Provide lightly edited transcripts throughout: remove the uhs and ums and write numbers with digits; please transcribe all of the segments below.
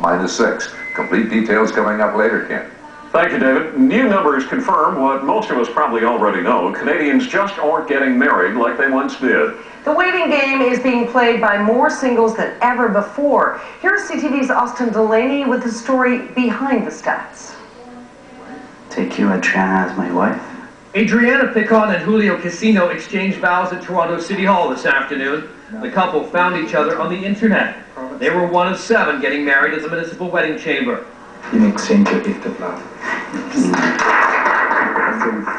-6. Complete details coming up later, Ken. Thank you, David. New numbers confirm what most of us probably already know. Canadians just aren't getting married like they once did. The waiting game is being played by more singles than ever before. Here's CTV's Austin Delaney with the story behind the stats. Take you, Adriana, as my wife. Adriana and Julio Casino exchanged vows at Toronto City Hall this afternoon. The couple found each other on the internet. They were one of 7 getting married at the municipal wedding chamber. In exchange a gift of love.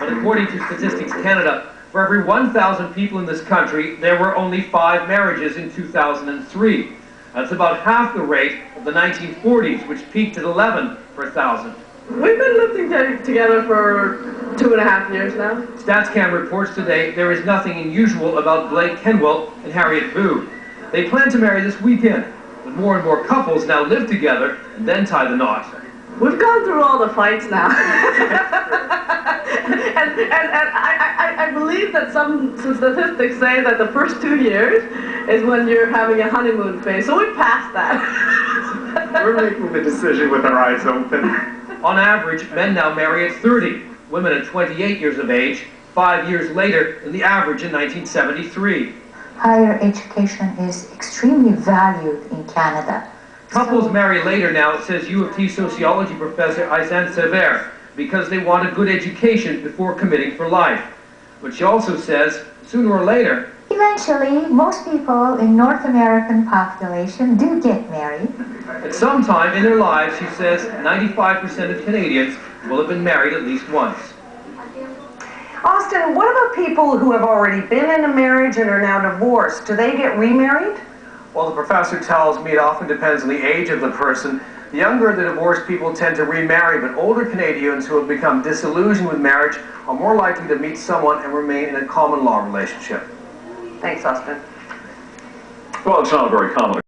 But according to Statistics Canada, for every 1,000 people in this country, there were only 5 marriages in 2003. That's about half the rate of the 1940s, which peaked at 11 per 1,000. We've been living together for 2.5 years now. StatsCan reports today there is nothing unusual about Blake Kenwell and Harriet Boo. They plan to marry this weekend, but more and more couples now live together and then tie the knot. We've gone through all the fights now. and I believe that some statistics say that the first 2 years is when you're having a honeymoon phase, so we passed that. We're making the decision with our eyes open. On average, men now marry at 30, women at 28 years of age, 5 years later than the average in 1973. Higher education is extremely valued in Canada. Couples marry later now, says U of T sociology professor Aizan Sever, because they want a good education before committing for life. But she also says, sooner or later, eventually, most people in North American population do get married. At some time in their lives, she says, 95% of Canadians will have been married at least once. Austin, what about people who have already been in a marriage and are now divorced? Do they get remarried? Well, the professor tells me it often depends on the age of the person. The younger the divorced people tend to remarry, but older Canadians who have become disillusioned with marriage are more likely to meet someone and remain in a common law relationship. Thanks, Austin. Well, it's not very common.